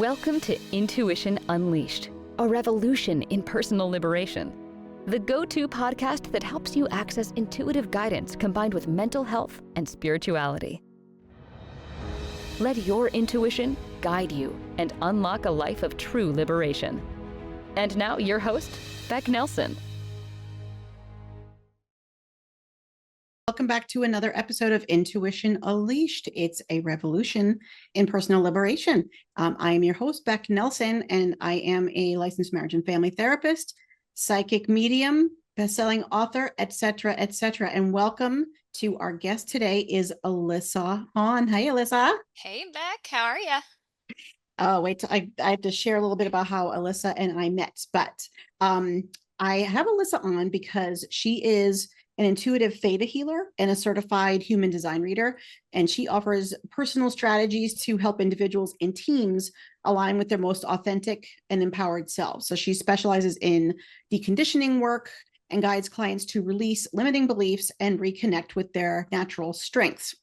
Welcome to Intuition Unleashed, a revolution in personal liberation. The go-to podcast that helps you access intuitive guidance combined with mental health and spirituality. Let your intuition guide you and unlock a life of true liberation. And now your host, Becc Nelson. Welcome back to another episode of Intuition Unleashed. It's a revolution in personal liberation. I am your host, Becc Nelson, and I am a licensed marriage and family therapist, psychic medium, best-selling author, etc., etc. And welcome to our guest today is Alyssa Hahn. Hey, Alyssa. Hey, Becc. How are you? Oh, wait, I have to share a little bit about how Alyssa and I met. But I have Alyssa on because she is an intuitive theta healer and a certified human design reader. And she offers personal strategies to help individuals and teams align with their most authentic and empowered selves. So she specializes in deconditioning work and guides clients to release limiting beliefs and reconnect with their natural strengths.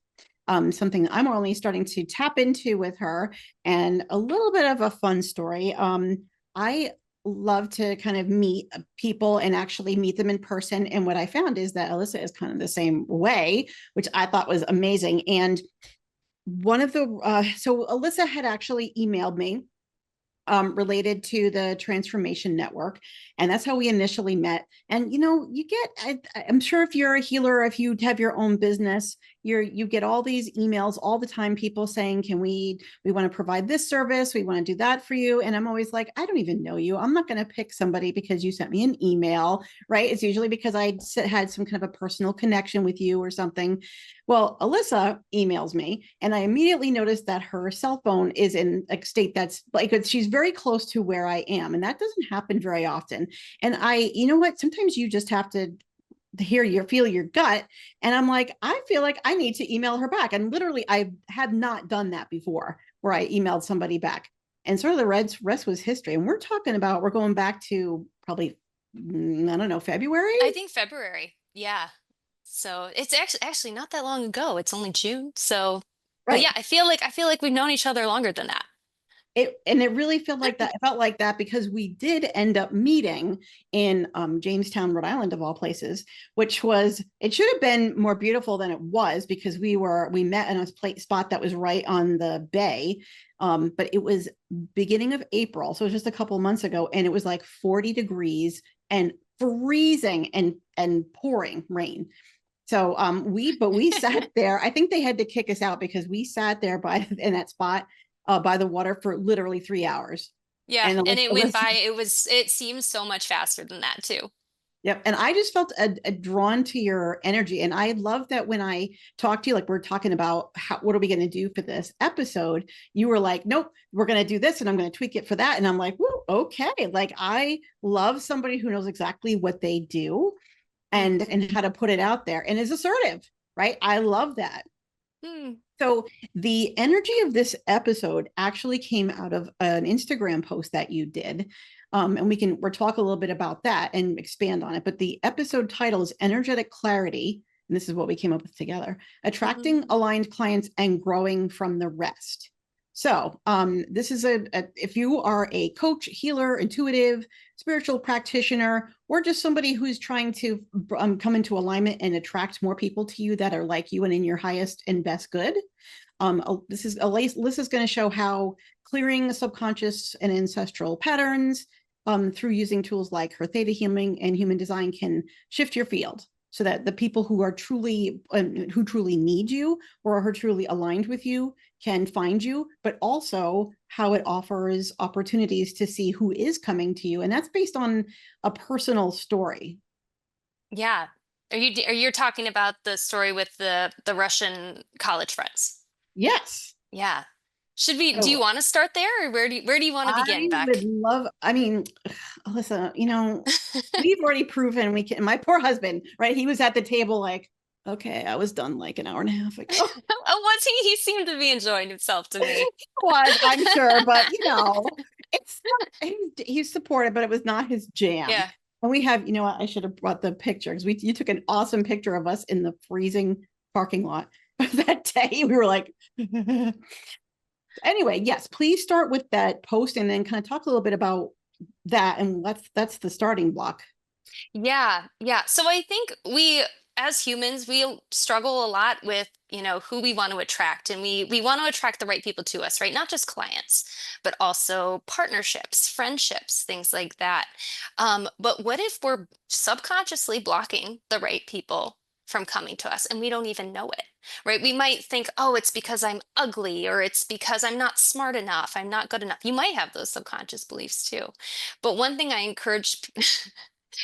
Something I'm only starting to tap into with her, and a little bit of a fun story. I love to kind of meet people and actually meet them in person. And what I found is that Alyssa is kind of the same way, which I thought was amazing. And one of the, so Alyssa had actually emailed me related to the Transformation Network. And that's how we initially met. And, you know, you get, I'm sure if you're a healer, if you have your own business, you get all these emails all the time, people saying, we want to provide this service. We want to do that for you. And I'm always like, I don't even know you. I'm not going to pick somebody because you sent me an email, right? It's usually because I had some kind of a personal connection with you or something. Well, Alyssa emails me and I immediately noticed that her cell phone is in a state that's like, she's very close to where I am. And that doesn't happen very often. And you know what, sometimes you just have to feel your gut. And I'm like, I feel like I need to email her back. And literally I have not done that before where I emailed somebody back, and sort of the rest was history. And we're going back to probably, I don't know, February. I think February. Yeah. So it's actually not that long ago. It's only June. So, Right. But yeah, I feel like we've known each other longer than that. It really felt like that. It felt like that because we did end up meeting in Jamestown, Rhode Island, of all places, which it should have been more beautiful than it was because we met in a spot that was right on the bay. But it was beginning of April. So it was just a couple of months ago. And it was like 40 degrees and freezing and pouring rain. So we sat there. I think they had to kick us out because we sat there in that spot by the water for literally 3 hours. Yeah, and it went by. It seems so much faster than that too. Yep. And I just felt drawn to your energy. And I love that when I talked to you, like we're talking about what are we going to do for this episode? You were like, nope, we're going to do this and I'm going to tweak it for that. And I'm like, whoa, okay. Like I love somebody who knows exactly what they do and how to put it out there and is assertive, right? I love that. So the energy of this episode actually came out of an Instagram post that you did. And we'll talk a little bit about that and expand on it. But the episode title is Energetic Clarity. And this is what we came up with together: attracting aligned clients and growing from the rest. So this is if you are a coach, healer, intuitive, spiritual practitioner, or just somebody who's trying to come into alignment and attract more people to you that are like you and in your highest and best good. Alyssa's going to show how clearing subconscious and ancestral patterns through using tools like her ThetaHealing and Human Design can shift your field, so that the people who truly need you or are truly aligned with you can find you, but also how it offers opportunities to see who is coming to you. And that's based on a personal story. Yeah. Are you talking about the story with the Russian college friends? Yes. Yeah. Do you want to start there, or where do you want to begin, Becc? Alyssa, you know, we've already proven we can. My poor husband, right? He was at the table like, okay, I was done like an hour and a half ago. Oh, was he? He seemed to be enjoying himself to me. Was, I'm sure, but you know, it's not, he's supportive, but it was not his jam. Yeah. And we have, you know what, I should have brought the picture because you took an awesome picture of us in the freezing parking lot that day. We were like, Anyway, yes, please start with that post and then kind of talk a little bit about that. And that's the starting block. Yeah, yeah. So I think we, as humans, we struggle a lot with, who we want to attract, and we want to attract the right people to us, right? Not just clients, but also partnerships, friendships, things like that. But what if we're subconsciously blocking the right people from coming to us and we don't even know it, right? We might think, oh, it's because I'm ugly, or it's because I'm not smart enough, I'm not good enough. You might have those subconscious beliefs too. But one thing I encourage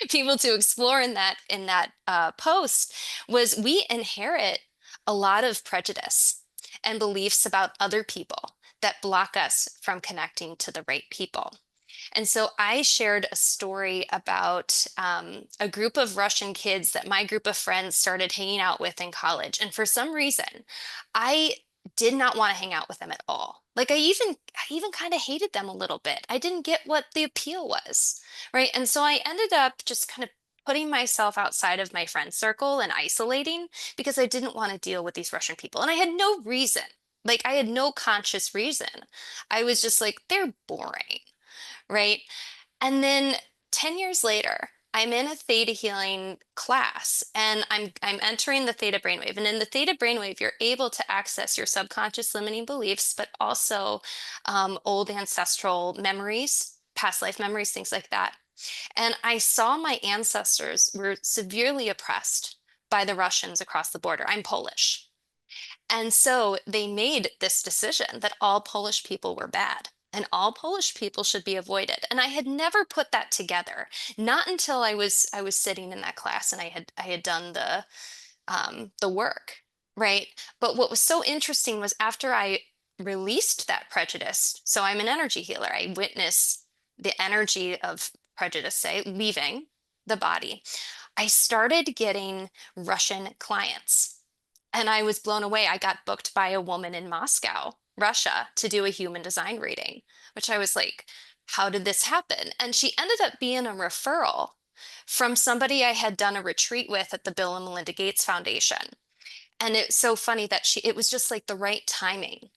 people to explore in that post was we inherit a lot of prejudice and beliefs about other people that block us from connecting to the right people. And so I shared a story about a group of Russian kids that my group of friends started hanging out with in college. And for some reason, I did not want to hang out with them at all. Like I even kind of hated them a little bit. I didn't get what the appeal was, right? And so I ended up just kind of putting myself outside of my friend circle and isolating because I didn't want to deal with these Russian people. And I had no reason. Like I had no conscious reason. I was just like, they're boring, right? And then 10 years later, I'm in a theta healing class and I'm entering the theta brainwave. And in the theta brainwave, you're able to access your subconscious limiting beliefs, but also old ancestral memories, past life memories, things like that. And I saw my ancestors were severely oppressed by the Russians across the border. I'm Polish. And so they made this decision that all Polish people were bad and all Polish people should be avoided. And I had never put that together, not until I was sitting in that class and I had done the work, right? But what was so interesting was after I released that prejudice, so I'm an energy healer. I witness the energy of prejudice, say, leaving the body. I started getting Russian clients. And I was blown away. I got booked by a woman in Moscow, Russia, to do a human design reading, which I was like, how did this happen? And she ended up being a referral from somebody I had done a retreat with at the Bill and Melinda Gates Foundation. And it's so funny that it was just like the right timing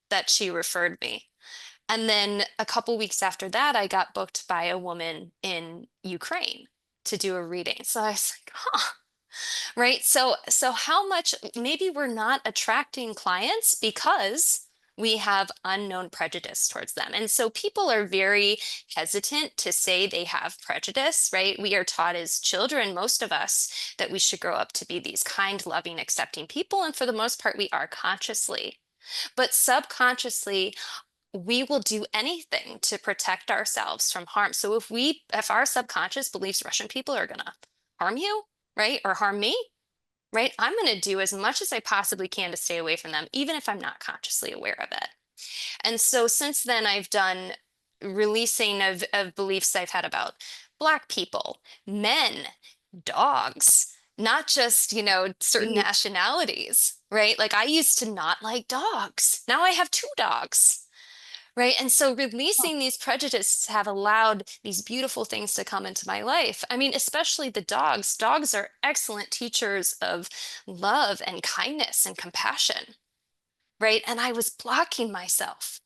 that she referred me. And then a couple weeks after that, I got booked by a woman in Ukraine to do a reading. So I was like, huh. Right. So how much maybe we're not attracting clients because we have unknown prejudice towards them. And so people are very hesitant to say they have prejudice, right? We are taught as children, most of us, that we should grow up to be these kind, loving, accepting people. And for the most part, we are consciously. But subconsciously, we will do anything to protect ourselves from harm. So if our subconscious believes Russian people are gonna harm you, right, or harm me, right, I'm gonna do as much as I possibly can to stay away from them, even if I'm not consciously aware of it. And so since then, I've done releasing of beliefs I've had about Black people, men, dogs, not just, certain nationalities, right? Like I used to not like dogs. Now I have two dogs. Right. And so releasing these prejudices have allowed these beautiful things to come into my life. I mean, especially the dogs. Dogs are excellent teachers of love and kindness and compassion. Right. And I was blocking myself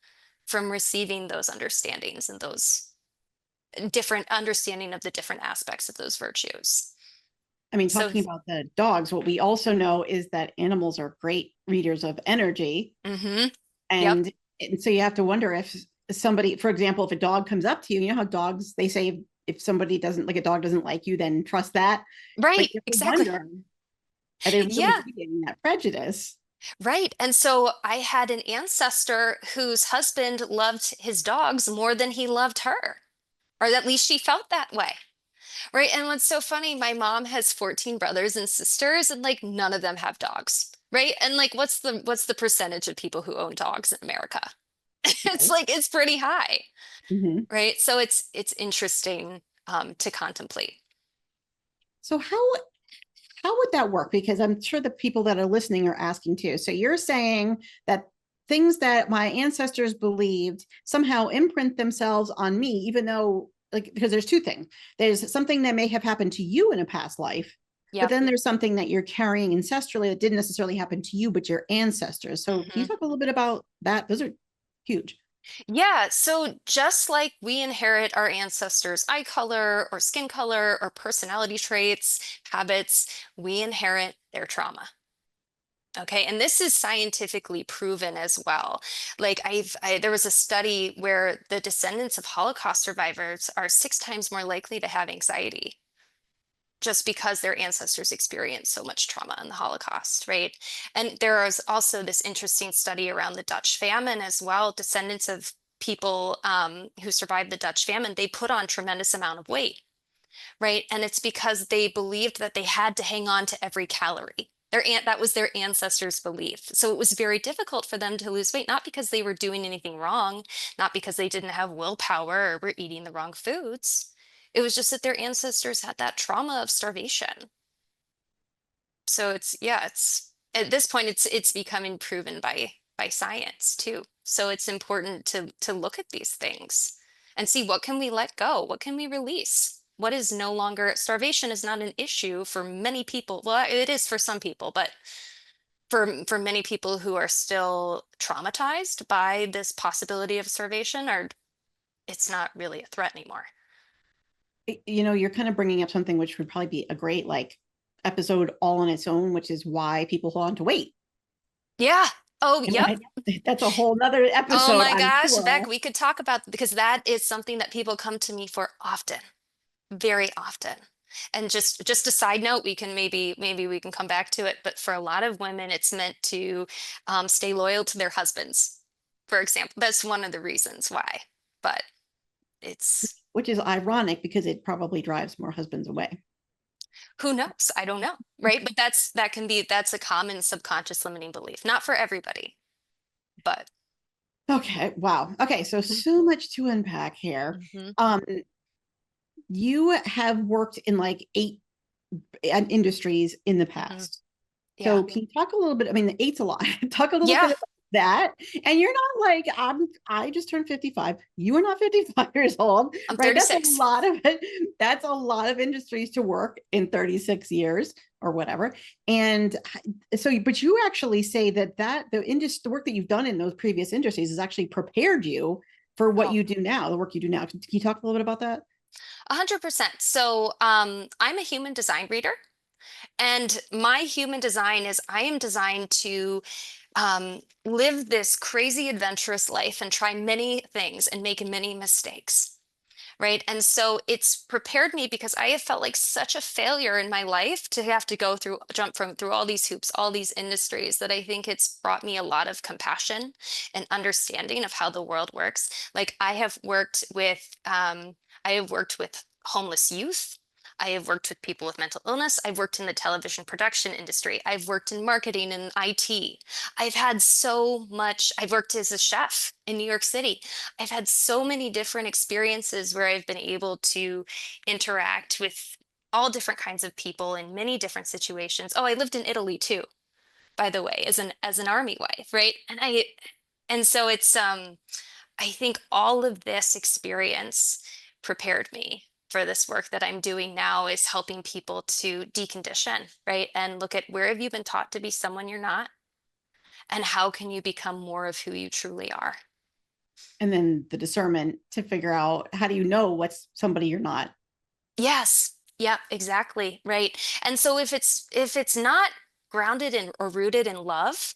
from receiving those understandings and those different understanding of the different aspects of those virtues. I mean, So, talking about the dogs, what we also know is that animals are great readers of energy. mhm, yep. And so you have to wonder if somebody, for example, if a dog comes up to you, you know how dogs, they say if somebody doesn't like a dog doesn't like you, then trust that. But Right. you have to Exactly. wonder, are they really Yeah. reading that prejudice? Right. And so I had an ancestor whose husband loved his dogs more than he loved her, or at least she felt that way. Right. And what's so funny, my mom has 14 brothers and sisters, and like none of them have dogs. Right. And like what's the percentage of people who own dogs in America? It's Right. like it's pretty high. Mhm. Right. So it's interesting to contemplate. So how would that work? Because I'm sure the people that are listening are asking too. So you're saying that things that my ancestors believed somehow imprint themselves on me, even though, like, because there's two things. There's something that may have happened to you in a past life, but Yep. then there's something that you're carrying ancestrally that didn't necessarily happen to you, but your ancestors. So can you Mhm. talk a little bit about that? Those are Huge. Yeah, so just like we inherit our ancestors' eye color or skin color or personality traits, habits, we inherit their trauma. Okay, and this is scientifically proven as well. Like there was a study where the descendants of Holocaust survivors are 6 times more likely to have anxiety just because their ancestors experienced so much trauma in the Holocaust, right? And there is also this interesting study around the Dutch famine as well. Descendants of people who survived the Dutch famine, they put on tremendous amount of weight, right? And it's because they believed that they had to hang on to every calorie. That was their ancestors' belief. So it was very difficult for them to lose weight, not because they were doing anything wrong, not because they didn't have willpower or were eating the wrong foods. It was just that their ancestors had that trauma of starvation. So it's at this point it's becoming proven by science too. So it's important to look at these things and see what can we let go, what can we release, what is no longer. Starvation is not an issue for many people. Well, it is for some people, but for many people who are still traumatized by this possibility of starvation, or it's not really a threat anymore. You're kind of bringing up something which would probably be a great like episode all on its own, which is why people hold on to weight. Yeah. Oh, And yep. that's a whole nother Oh episode, my I'm gosh, Beck, sure. we could talk about because that is something that people come to me for often, very often. And just a side note, we can maybe we can come back to it, but for a lot of women, it's meant to stay loyal to their husbands, for example. That's one of the reasons why. But it's Which is ironic because it probably drives more husbands away. who knows? I don't know, right? But that's a common subconscious limiting belief. Not for everybody, but Okay, wow. Okay, so much to unpack here. Mhm. You have worked in like 8 industries in the Mhm. past. Yeah. So can you talk a little bit? I mean, the 8's a lot. Talk a little Yeah. bit about that. And you're not like I just turned 55. You are not 55 years old, I'm right? That's a 36. lot of that's a lot of industries to work in 36 years or whatever. And so but you actually say that the work that you've done in those previous industries has actually prepared you for what Oh, you do now, the work you do now. Can you talk a little bit about that? 100%. So, I'm a human design reader, and my human design is I am designed to live this crazy adventurous life and try many things and make many mistakes. Right. And so it's prepared me because I have felt like such a failure in my life to have to jump from through all these hoops, all these industries, that I think it's brought me a lot of compassion and understanding of how the world works. Like I have worked with homeless youth. I have worked with people with mental illness. I've worked in the television production industry. I've worked in marketing and IT. I've worked as a chef in New York City. I've had so many different experiences where I've been able to interact with all different kinds of people in many different situations. Oh, I lived in Italy too, by the way, as an army wife, right? And so I think all of this experience prepared me for this work that I'm doing now, is helping people to decondition, right? And look at, where have you been taught to be someone you're not? And how can you become more of who you truly are? And then the discernment to figure out, how do you know what's somebody you're not? Yes. Yeah, exactly. Right. And so if it's not grounded in or rooted in love,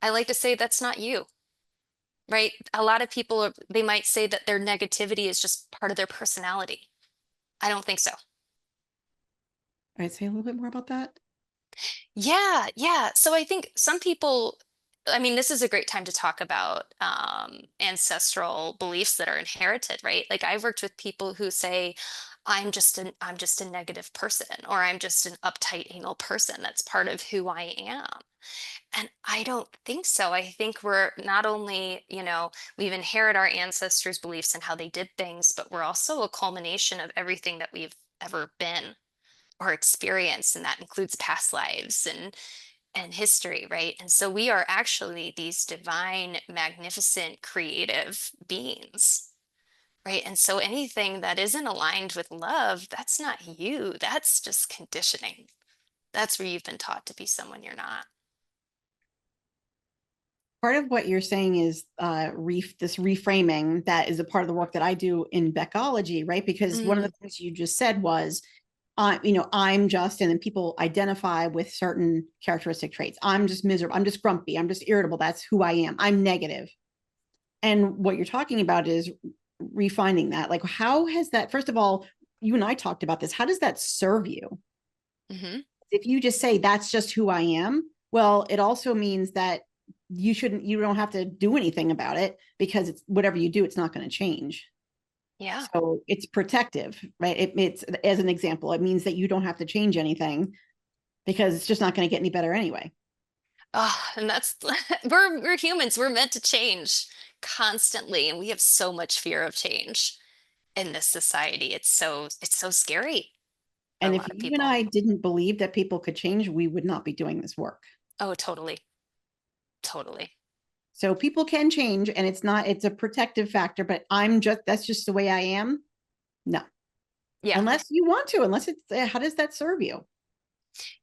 I like to say that's not you. Right. A lot of people they might say that their negativity is just part of their personality. I don't think so. All right, say a little bit more about that. Yeah, yeah. So I think some people, I mean, this is a great time to talk about ancestral beliefs that are inherited, right? Like I've worked with people who say, I'm just a negative person, or I'm just an uptight anal person. That's part of who I am. And I don't think so. I think we're not only, we've inherited our ancestors' beliefs and how they did things, but we're also a culmination of everything that we've ever been or experienced, and that includes past lives and history, right? And so we are actually these divine, magnificent, creative beings, right? And so anything that isn't aligned with love, that's not you. That's just conditioning. That's where you've been taught to be someone you're not. part of what you're saying is this reframing that is a part of the work that I do in Beccology, right? Because one of the things you just said was, I'm just, and then people identify with certain characteristic traits. I'm just miserable. I'm just grumpy. I'm just irritable. That's who I am. I'm negative. And what you're talking about is refining that. Like, how has that, first of all, you and I talked about this. How does that serve you? Mm-hmm. If you just say that's just who I am, well, it also means that you don't have to do anything about it, because it's whatever you do, it's not going to change. Yeah. So it's protective, right? It's, as an example, it means that you don't have to change anything because it's just not going to get any better anyway. Oh, and that's we're humans. We're meant to change constantly, and we have so much fear of change in this society. It's so scary for a And if lot of you and people. I didn't believe that people could change, we would not be doing this work. Oh, totally. Totally. So people can change, and it's a protective factor, but that's just the way I am. No, Yeah. unless you want to, unless it's, how does that serve you?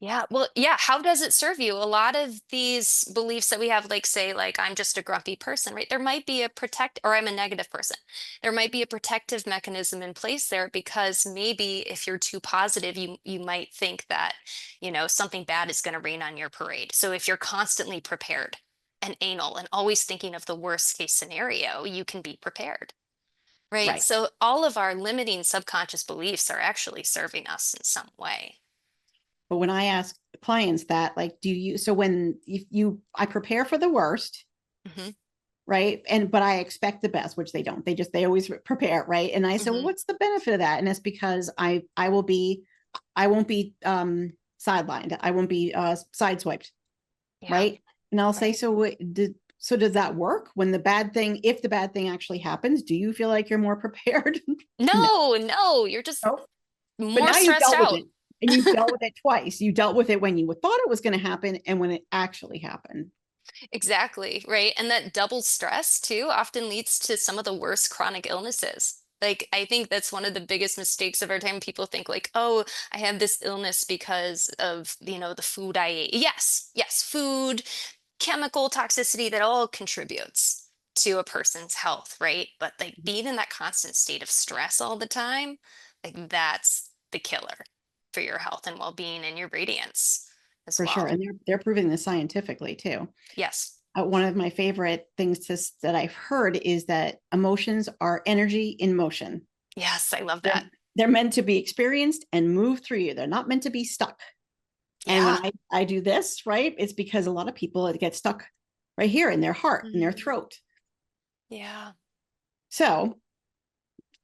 Yeah. Well, yeah. How does it serve you? A lot of these beliefs that we have, like, say, like, I'm just a grumpy person, right? There might be or I'm a negative person. There might be a protective mechanism in place there, because maybe if you're too positive, you might think that, something bad is going to rain on your parade. So if you're constantly prepared and anal and always thinking of the worst case scenario, you can be prepared. Right. Right. So all of our limiting subconscious beliefs are actually serving us in some way. But when I ask clients that, like, I prepare for the worst, Hmm. right? But I expect the best, which they don't. They always prepare, right? And I say, well, Hmm. what's the benefit of that? And it's because I won't be sidelined. I won't be sideswiped, Yeah. right? And I'll say, Right. so does that work when if the bad thing actually happens, do you feel like you're more prepared? No. No, no, you're just No. But more now you've stressed dealt with out. it, and you've dealt with it twice. You dealt with it when you thought it was going to happen and when it actually happened. Exactly, right? And that double stress too often leads to some of the worst chronic illnesses. Like, I think that's one of the biggest mistakes of our time. People think like, oh, I have this illness because of, the food I ate. Yes, yes, food, chemical toxicity, that all contributes to a person's health, right? But like being in that constant state of stress all the time, like that's the killer for your health and well-being and your radiance as For sure. well. And they're proving this scientifically too. Yes. One of my favorite things that I've heard is that emotions are energy in motion. Yes, I love They're, that. they're meant to be experienced and move through you. They're not meant to be stuck. And when Yeah. I do this, right, it's because a lot of people get stuck right here in their heart, in their Mhm. throat. Yeah. So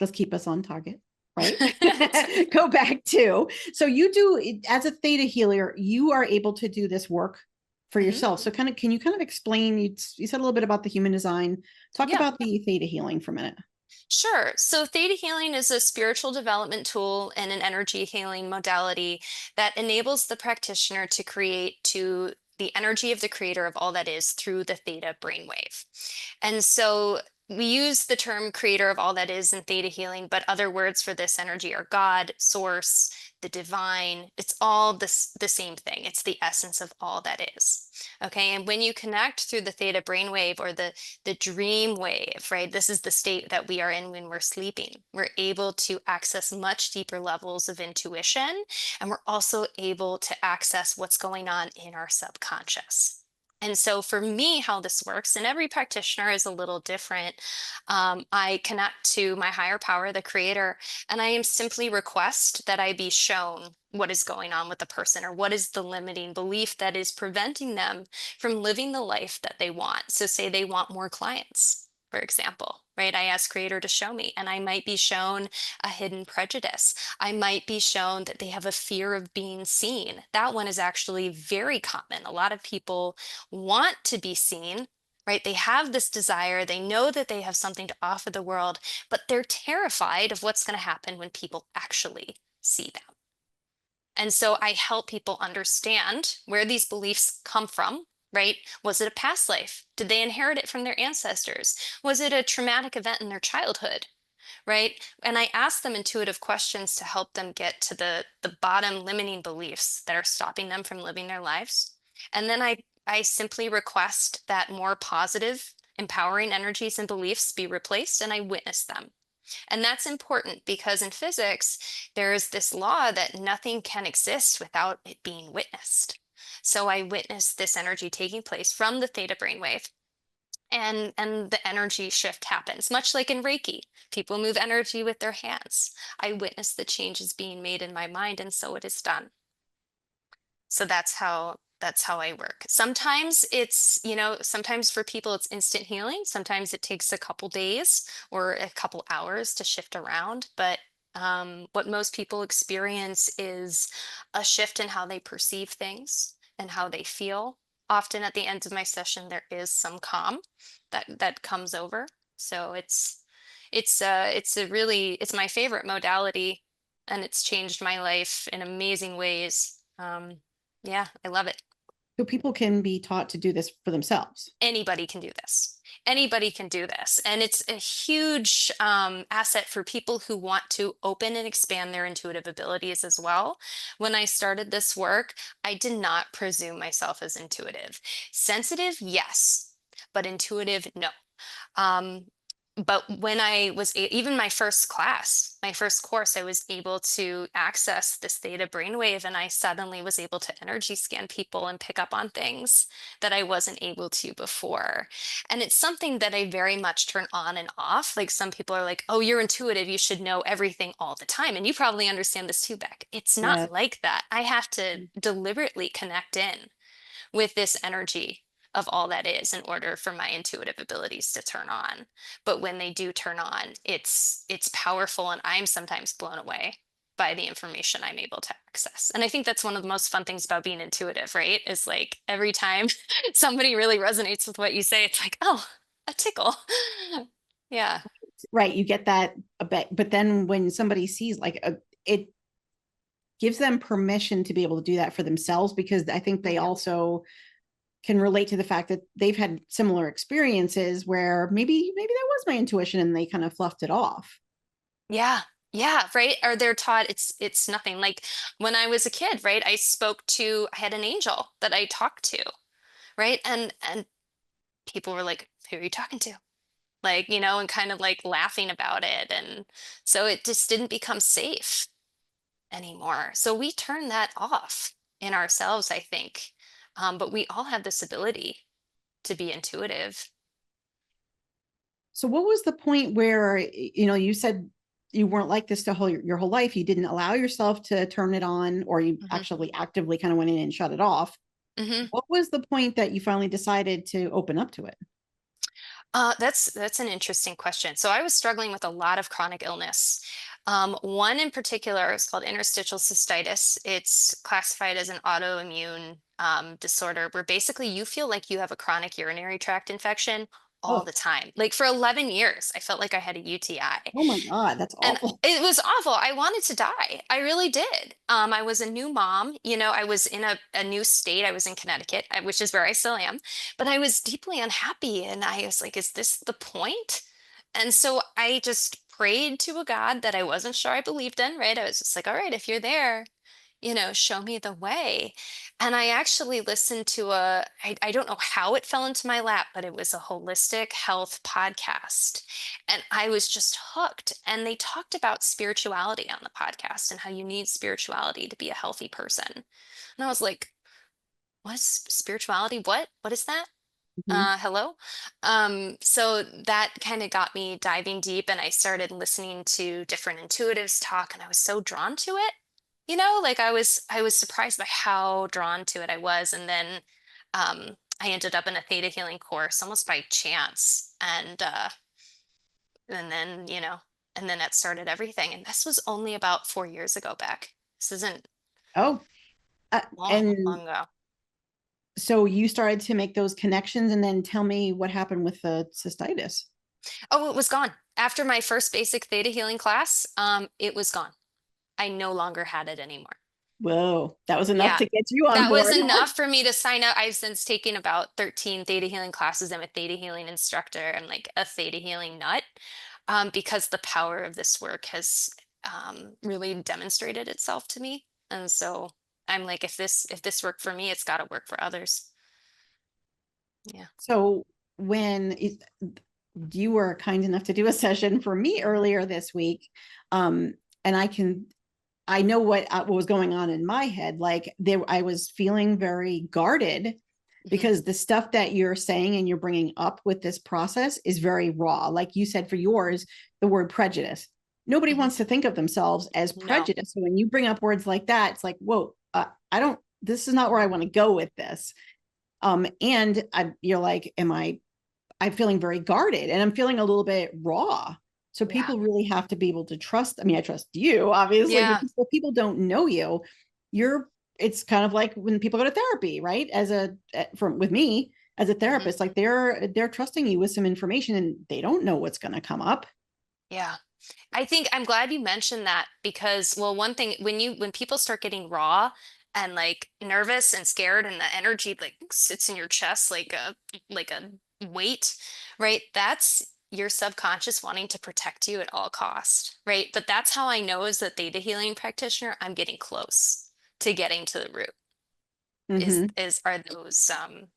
let's keep us on target, right? That's right. Go back to, so you do, as a theta healer, you are able to do this work for Mhm. yourself. So can you kind of explain, you said a little bit about the human design, talk Yeah. about the theta healing for a minute. Sure. So theta healing is a spiritual development tool and an energy healing modality that enables the practitioner to create to the energy of the creator of all that is through the theta brainwave. And so we use the term creator of all that is in theta healing, but other words for this energy are God, source, the divine. It's all the same thing. It's the essence of all that is. Okay. And when you connect through the theta brainwave, or the dream wave, right? This is the state that we are in when we're sleeping. We're able to access much deeper levels of intuition, and we're also able to access what's going on in our subconscious. And so, for me, how this works, and every practitioner is a little different, I connect to my higher power, the creator, and I am simply request that I be shown what is going on with the person, or what is the limiting belief that is preventing them from living the life that they want. So, say they want more clients, for example, right? I ask creator to show me, and I might be shown a hidden prejudice. I might be shown that they have a fear of being seen. That one is actually very common. A lot of people want to be seen, right? They have this desire, they know that they have something to offer the world, but they're terrified of what's going to happen when people actually see them. And so I help people understand where these beliefs come from, right? Was it a past life? Did they inherit it from their ancestors? Was it a traumatic event in their childhood? Right? And I ask them intuitive questions to help them get to the bottom limiting beliefs that are stopping them from living their lives. And then I I simply request that more positive, empowering energies and beliefs be replaced, and I witness them. And that's important because in physics, there is this law that nothing can exist without it being witnessed. So I witnessed this energy taking place from the theta brainwave, and the energy shift happens, much like in Reiki. People move energy with their hands. I witness the changes being made in my mind, and so it is done. So that's how I work. Sometimes it's, sometimes for people it's instant healing. Sometimes it takes a couple days or a couple hours to shift around. But what most people experience is a shift in how they perceive things and how they feel. Often at the end of my session, there is some calm that comes over. So it's my favorite modality, and it's changed my life in amazing ways. Yeah, I love it. So people can be taught to do this for themselves. Anybody can do this. Anybody can do this. And it's a huge asset for people who want to open and expand their intuitive abilities as well. When I started this work, I did not presume myself as intuitive. Sensitive, yes, but intuitive, no. Um, but when I was even my first class, my first course, I was able to access this theta brainwave, and I suddenly was able to energy scan people and pick up on things that I wasn't able to before. And it's something that I very much turn on and off. Like some people are like, "Oh, you're intuitive. You should know everything all the time." And you probably understand this too, Beck. It's Yeah. not like that. I have to deliberately connect in with this energy of all that is in order for my intuitive abilities to turn on. But when they do turn on, it's powerful, and I'm sometimes blown away by the information I'm able to access. And I think that's one of the most fun things about being intuitive, right? Is like every time somebody really resonates with what you say, it's like, oh, a tickle. Yeah. Right. You get that a bit, but then when somebody sees it gives them permission to be able to do that for themselves, because I think they also can relate to the fact that they've had similar experiences where maybe that was my intuition and they kind of fluffed it off. Yeah. Yeah, right. Or they're taught it's nothing. Like when I was a kid, right? I had an angel that I talked to, right? And people were like, "Who are you talking to?" Like, and kind of like laughing about it. And so it just didn't become safe anymore. So we turn that off in ourselves, I think. But we all have this ability to be intuitive. So what was the point where, you said you weren't like this your whole life? You didn't allow yourself to turn it on, or you hmm actually actively kind of went in and shut it off. hmm What was the point that you finally decided to open up to it? that's an interesting question. So I was struggling with a lot of chronic illness. One in particular is called interstitial cystitis. It's classified as an autoimmune disorder where basically you feel like you have a chronic urinary tract infection all Oh, the time. Like for 11 years, I felt like I had a UTI. oh my God, that's And awful. it was awful. I wanted to die. I really did. I was a new mom. I was in a new state. I was in Connecticut, which is where I still am. But I was deeply unhappy. And I was like, is this the point? And so I just prayed to a God that I wasn't sure I believed in, right? I was just like, all right, if you're there, show me the way. And I actually listened to I don't know how it fell into my lap, but it was a holistic health podcast. And I was just hooked. And they talked about spirituality on the podcast and how you need spirituality to be a healthy person. And I was like, what's spirituality? What is that? Mhm. Hello. So that kind of got me diving deep, and I started listening to different intuitives talk, and I was so drawn to it. Like I was surprised by how drawn to it I was. And then I ended up in a theta healing course almost by chance. And then that started everything. And this was only about 4 years ago back. This isn't Oh, long, and long ago. so you started to make those connections, and then tell me what happened with the cystitis. Oh, it was gone. After my first basic theta healing class, it was gone. I no longer had it anymore. Whoa, that was enough Yeah, to get you on that was board. enough for me to sign up. I've since taken about 13 theta healing classes. I'm a theta healing instructor. I'm like a theta healing nut, because the power of this work has really demonstrated itself to me. And so I'm like, if this worked for me, it's got to work for others. Yeah. So when you were kind enough to do a session for me earlier this week, and I know what was going on in my head. Like I was feeling very guarded because the stuff that you're saying and you're bringing up with this process is very raw. Like you said, for yours, the word prejudice. Nobody wants to think of themselves as No. prejudiced. So when you bring up words like that, it's like, whoa, this is not where I want to go with this. You're like, I'm feeling very guarded and I'm feeling a little bit raw. So Yeah. people really have to be able to trust. I mean, I trust you, obviously, Yeah. but people don't know you. It's kind of like when people go to therapy, right? With me as a therapist, like they're trusting you with some information and they don't know what's going to come up. Yeah. I think I'm glad you mentioned that because, well, one thing when people start getting raw and like nervous and scared and the energy like sits in your chest like a weight, right? That's your subconscious wanting to protect you at all cost, right? But that's how I know as a theta healing practitioner, I'm getting close to getting to the root. Mm-hmm. Are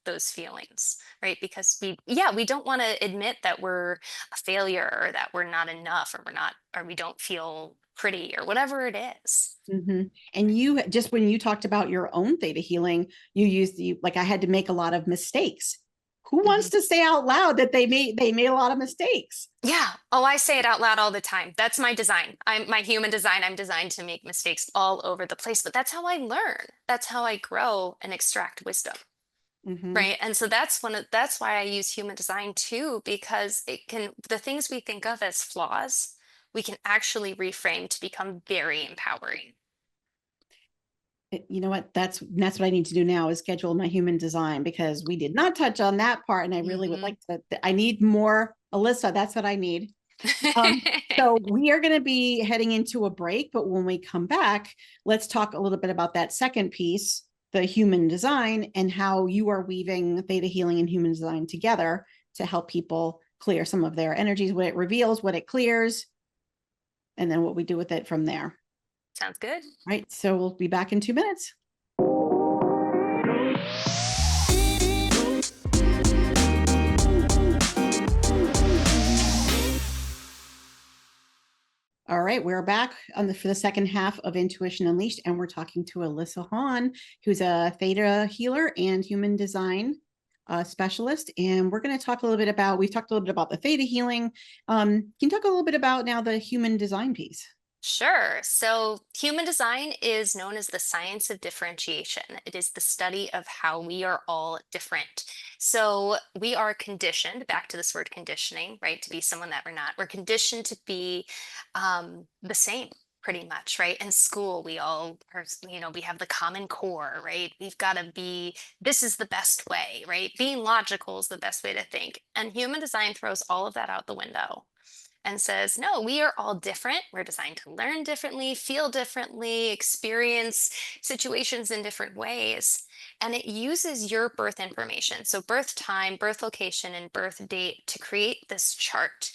those feelings, right? Because we don't want to admit that we're a failure or that we're not enough or we don't feel pretty or whatever it is. Mm-hmm. And you just when you talked about your own theta healing, you used like I had to make a lot of mistakes. Who wants to say out loud that they made a lot of mistakes? Yeah. Oh, I say it out loud all the time. That's my design. I'm my human design. I'm designed to make mistakes all over the place, but that's how I learn. That's how I grow and extract wisdom. Mm-hmm. Right. And so that's why I use human design too, because the things we think of as flaws, we can actually reframe to become very empowering. You know what? That's what I need to do now is schedule my human design because we did not touch on that part. And I really would like to, I need more Alyssa. That's what I need. So we are going to be heading into a break, but when we come back, let's talk a little bit about that second piece, the human design, and how you are weaving theta healing and human design together to help people clear some of their energies, what it reveals, what it clears, and then what we do with it from there. Sounds good. Right. So we'll be back in 2 minutes. All right, we're back for the second half of Intuition Unleashed, and we're talking to Alyssa Hahn, who's a theta healer and human design specialist. And we're going to talk a little bit about, we've talked a little bit about the theta healing. Can you talk a little bit about now the human design piece? Sure. So, human design is known as the science of differentiation. It is the study of how we are all different. So, we are conditioned, back to this word conditioning, right, to be someone that we're not. We're conditioned to be the same, pretty much, right? In school, we all are, we have the common core, right? We've got to be, this is the best way, right? Being logical is the best way to think. And human design throws all of that out the window and says, no, we are all different. We're designed to learn differently, feel differently, experience situations in different ways. And it uses your birth information, so birth time, birth location, and birth date to create this chart.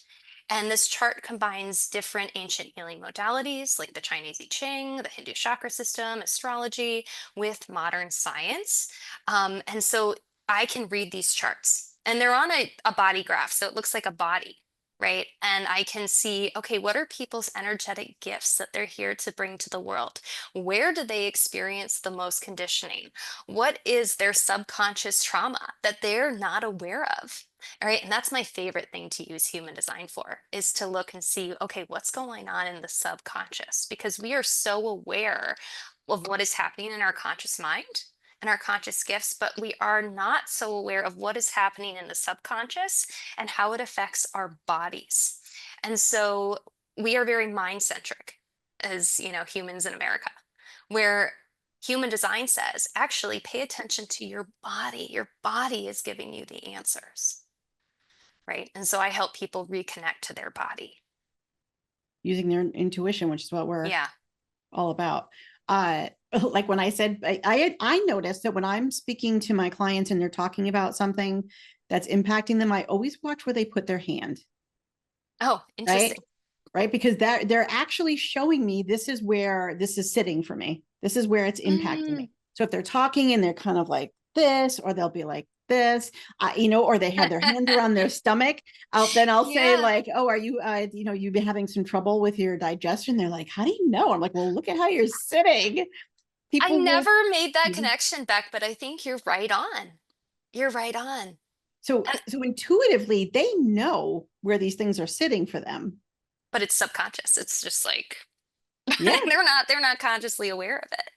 And this chart combines different ancient healing modalities like the Chinese I Ching, the Hindu chakra system, astrology, with modern science. And so I can read these charts, and they're on a body graph, so it looks like a body, right? And I can see, okay, what are people's energetic gifts that they're here to bring to the world? Where do they experience the most conditioning? What is their subconscious trauma that they're not aware of? All right. And that's my favorite thing to use human design for, is to look and see, okay, what's going on in the subconscious? Because we are so aware of what is happening in our conscious mind and our conscious gifts, but we are not so aware of what is happening in the subconscious and how it affects our bodies. And so we are very mind centric as, humans in America, where human design says, actually pay attention to your body. Your body is giving you the answers. Right. And so I help people reconnect to their body. Using their intuition, which is what we're Yeah. all about. Like when I said, I noticed that when I'm speaking to my clients and they're talking about something that's impacting them, I always watch where they put their hand. Oh, interesting. Right. Because they're actually showing me this is where this is sitting for me. This is where it's impacting me. So if they're talking and they're kind of like this, or they'll be like this, or they have their hands around their stomach. Then I'll say Yeah. like, oh, are you, you've been having some trouble with your digestion? They're like, how do you know? I'm like, well, look at how you're sitting. I People will. never made that Mhm. connection, Beck, but I think you're right on. You're right on. So, And, so intuitively, they know where these things are sitting for them. but it's subconscious. It's just like Yeah, they're not consciously aware of it.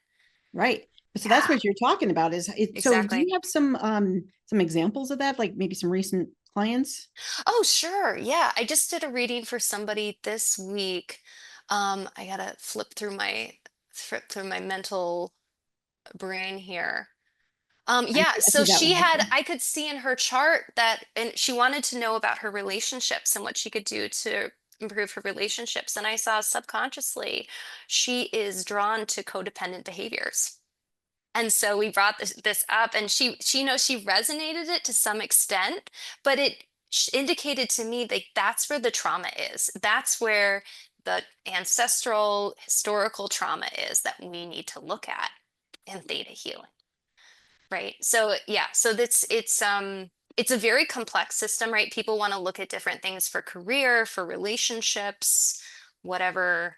right. So that's Yeah, what you're talking about. Is it? So, do you exactly. have some examples of that, like maybe some recent clients? Oh, sure. Yeah. I just did a reading for somebody this week. I gotta flip through my mental brain here. Yeah, I see so that she one had, also. I could see in her chart that, and she wanted to know about her relationships and what she could do to improve her relationships. And I saw subconsciously she is drawn to codependent behaviors. And so we brought this up, and she knows she resonated it to some extent, but it indicated to me that that's where the trauma is. That's where the ancestral historical trauma is that we need to look at in theta healing. Right. So yeah, so it's a very complex system, right? People want to look at different things for career, for relationships, whatever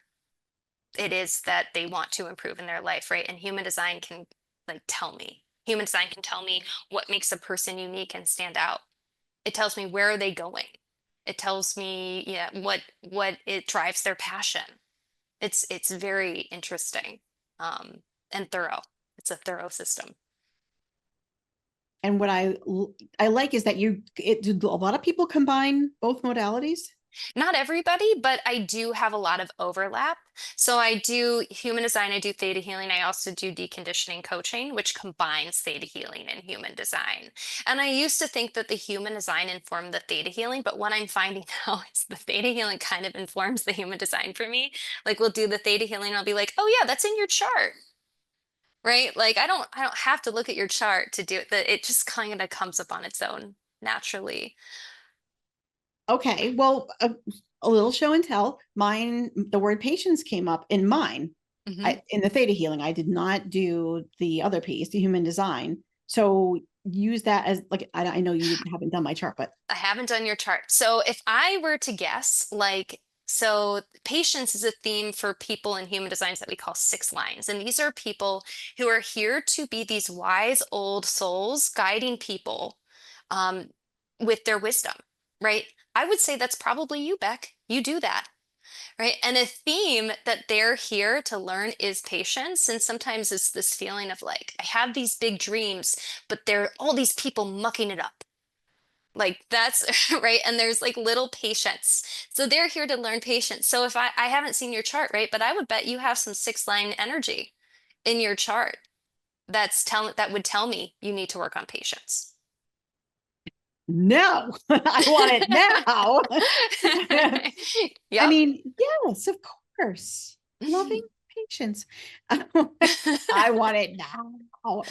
it is that they want to improve in their life, right? And human design can like tell me. Human design can tell me what makes a person unique and stand out. It tells me where are they going. It tells me, yeah, what it drives their passion. It's very interesting, and thorough. It's a thorough system. And what I like is that do a lot of people combine both modalities. Not everybody, but I do have a lot of overlap. So I do human design, I do theta healing. I also do deconditioning coaching, which combines theta healing and human design. And I used to think that the human design informed the theta healing, but what I'm finding now is the theta healing kind of informs the human design for me. Like we'll do the theta healing, and I'll be like, oh yeah, that's in your chart. Right? Like I don't have to look at your chart to do it. It just kind of comes up on its own naturally. Okay, well, a little show and tell. Mine, the word patience came up in mine. Hmm. In the theta healing, I did not do the other piece, the human design. So use that as like I know you haven't done my chart, but I haven't done your chart. So if I were to guess, like, so patience is a theme for people in human designs that we call six lines. And these are people who are here to be these wise old souls guiding people um, with their wisdom, right? I would say that's probably you, Beck. You do that, right? And a theme that they're here to learn is patience. And sometimes it's this feeling of like, I have these big dreams, but there are all these people mucking it up. Like that's right. And there's like little patience. So they're here to learn patience. So if I haven't seen your chart, right? But I would bet you have some six line energy in your chart that would tell me you need to work on patience. no, I want it now. I Yep. mean, yes, of course. Loving patience. I want it now.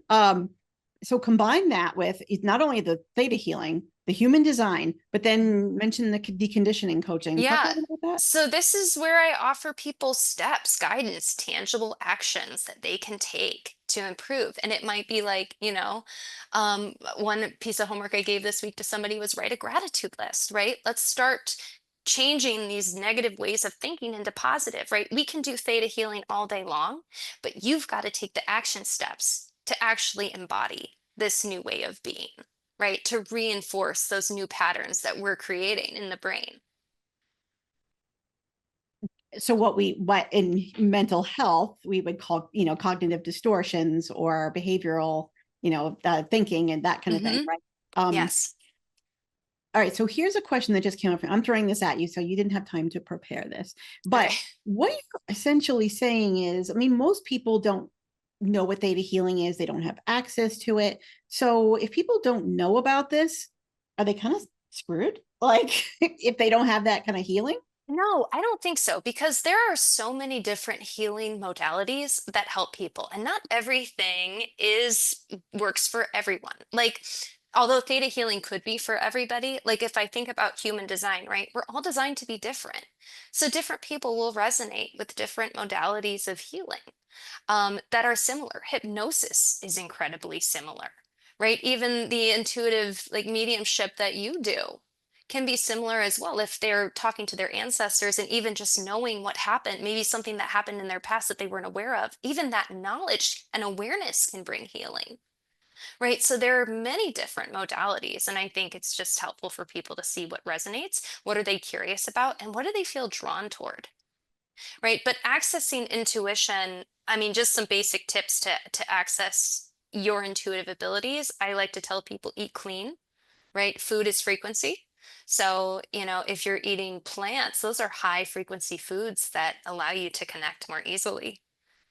Um, so combine that with not only the theta healing, the human design, but then mention the deconditioning coaching. Talk a Yeah. little about that. So this is where I offer people steps, guidance, tangible actions that they can take to improve. And it might be like, one piece of homework I gave this week to somebody was write a gratitude list, right? Let's start changing these negative ways of thinking into positive, right? We can do theta healing all day long, but you've got to take the action steps to actually embody this new way of being, right? To reinforce those new patterns that we're creating in the brain. So what in mental health we would call, cognitive distortions or behavioral, thinking and that kind of thing, Hmm. right? Um, Yes. all right, so here's a question that just came up. I'm throwing this at you, so you didn't have time to prepare this. Okay. But what you're essentially saying is, I mean, most people don't know what theta healing is, they don't have access to it. So if people don't know about this, are they kind of screwed? Like if they don't have that kind of healing? No, I don't think so because there are so many different healing modalities that help people, and not everything is works for everyone. Like, although theta healing could be for everybody, like if I think about human design, right? We're all designed to be different. So different people will resonate with different modalities of healing that are similar. Hypnosis is incredibly similar, right? Even the intuitive like mediumship that you do can be similar as well if they're talking to their ancestors and even just knowing what happened, maybe something that happened in their past that they weren't aware of. Even that knowledge and awareness can bring healing. Right. So there are many different modalities. And I think it's just helpful for people to see what resonates, what are they curious about, and what do they feel drawn toward. Right. But accessing intuition, I mean, just some basic tips to access your intuitive abilities. I like to tell people eat clean, right? Food is frequency. So, if you're eating plants, those are high frequency foods that allow you to connect more easily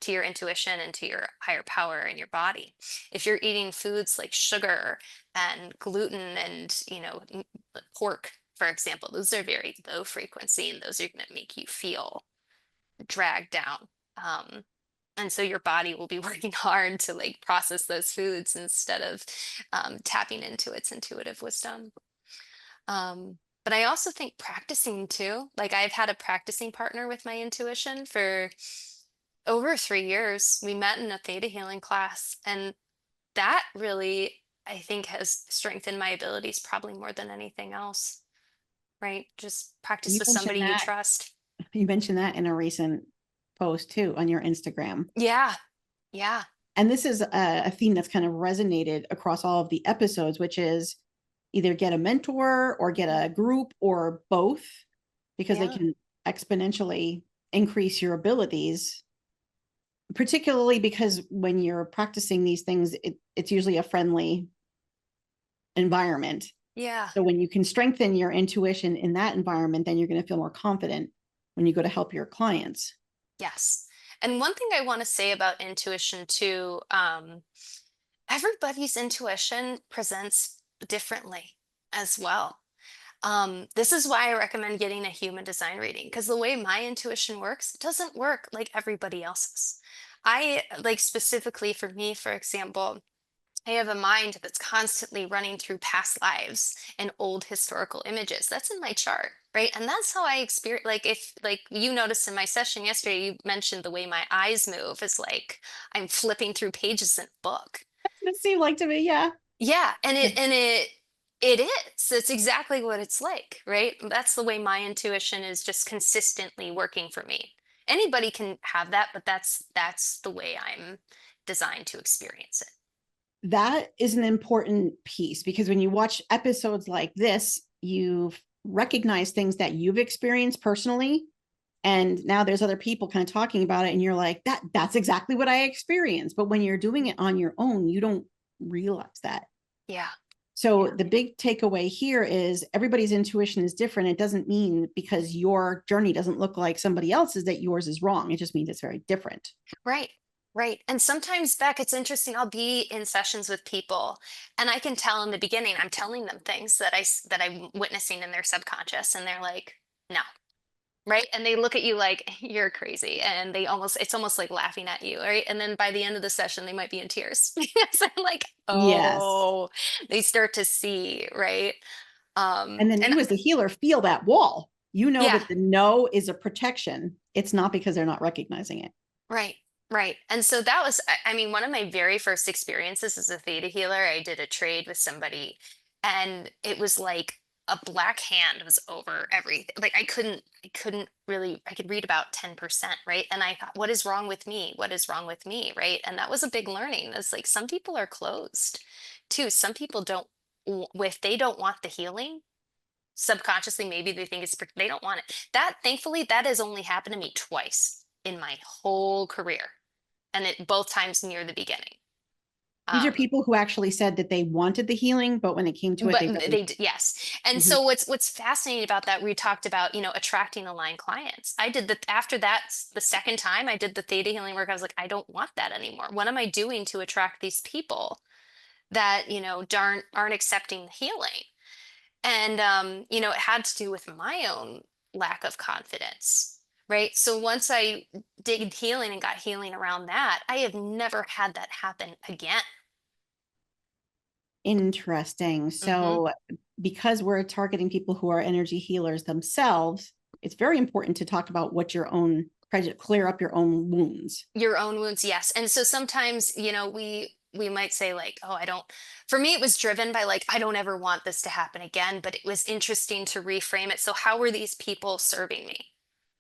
to your intuition and to your higher power in your body. If you're eating foods like sugar and gluten and, pork, for example, those are very low frequency and those are going to make you feel dragged down. Um, and so your body will be working hard to like process those foods instead of tapping into its intuitive wisdom. But I also think practicing too, like I've had a practicing partner with my intuition for over 3 years. We met in a theta healing class, and that really, I think, has strengthened my abilities probably more than anything else, right? Just practice You with mentioned somebody you that. trust. You mentioned that in a recent post too on your Instagram. Yeah. Yeah. And this is a theme that's kind of resonated across all of the episodes, which is either get a mentor or get a group or both, because they Yeah. can exponentially increase your abilities, particularly because when you're practicing these things, it's usually a friendly environment. Yeah. So when you can strengthen your intuition in that environment, then you're going to feel more confident when you go to help your clients. Yes. And one thing I want to say about intuition too, everybody's intuition presents differently as well. This is why I recommend getting a human design reading because the way my intuition works doesn't work like everybody else's. I like specifically for me, for example, I have a mind that's constantly running through past lives and old historical images. That's in my chart, right? And that's how I experience. Like if, like you noticed in my session yesterday, you mentioned the way my eyes move is like I'm flipping through pages in a book. It seemed like to me, yeah. Yeah, and it is. It's exactly what it's like, right? That's the way my intuition is just consistently working for me. Anybody can have that, but that's the way I'm designed to experience it. That is an important piece because when you watch episodes like this, you've recognized things that you've experienced personally. And now there's other people kind of talking about it, and you're like, that's exactly what I experienced. But when you're doing it on your own, you don't realize that. Yeah. So the big takeaway here is everybody's intuition is different. It doesn't mean because your journey doesn't look like somebody else's that yours is wrong. It just means it's very different. Right. Right. And sometimes, Beck, it's interesting. I'll be in sessions with people and I can tell in the beginning, I'm telling them things that I'm witnessing in their subconscious and they're like, no. Right. And they look at you like you're crazy and it's almost like laughing at you. Right. And then by the end of the session, they might be in tears. Because I'm like, Yes. oh, they start to see. Right. And then And you as the healer feel that wall. You know yeah. that the no is a protection. It's not because they're not recognizing it. Right, right. And so that was, I mean, one of my very first experiences as a theta healer, I did a trade with somebody, and it was like a black hand was over everything. Like I couldn't really, I could read about 10%, right? And I thought, what is wrong with me? What is wrong with me? Right. And that was a big learning. It's like some people are closed too. Some people don't, if they don't want the healing, subconsciously maybe they think they don't want it. That thankfully that has only happened to me twice in my whole career, and it both times near the beginning. These are um people who actually said that they wanted the healing, but when it came to it, but they really. yes. And Mhm. so what's fascinating about that, we talked about, attracting aligned clients. I did that after that, the second time I did the theta healing work, I was like, I don't want that anymore. What am I doing to attract these people that aren't accepting the healing? And it had to do with my own lack of confidence, right? So once I did healing and got healing around that, I have never had that happen again. Interesting. Hmm. So, because we're targeting people who are energy healers themselves, it's very important to talk about what your own clear up your own wounds. Your own wounds, yes. And so sometimes, we might say like, oh, for me, it was driven by like, I don't ever want this to happen again, but it was interesting to reframe it. So how were these people serving me?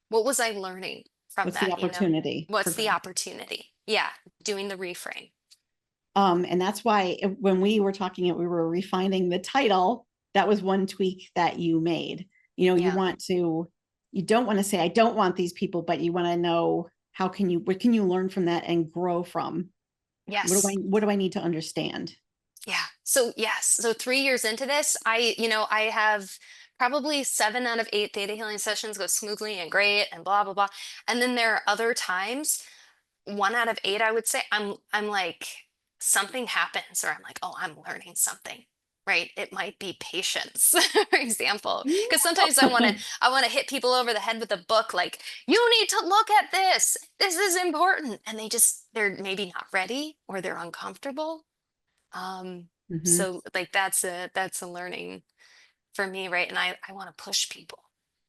What was I learning from What's the that, opportunity for What's the growth? opportunity? Yeah, doing the reframe. And that's why when we were talking, we were refining the title. That was one tweak that you made. You Yeah. you don't want to say, I don't want these people, but you want to know what can you learn from that and grow from? Yes. What do I need to understand? Yeah. So yes. So 3 years into this, I have probably 7 out of 8 theta healing sessions go smoothly and great and blah blah blah. And then there are other times, 1 out of 8, I would say, I'm like something happens, or I'm like, oh, I'm learning something. Right. It might be patience, for example. Because sometimes I want to hit people over the head with a book, like, you need to look at this. This is important. And they're maybe not ready or they're uncomfortable. Mhm. So like that's a learning for me, right? And I want to push people.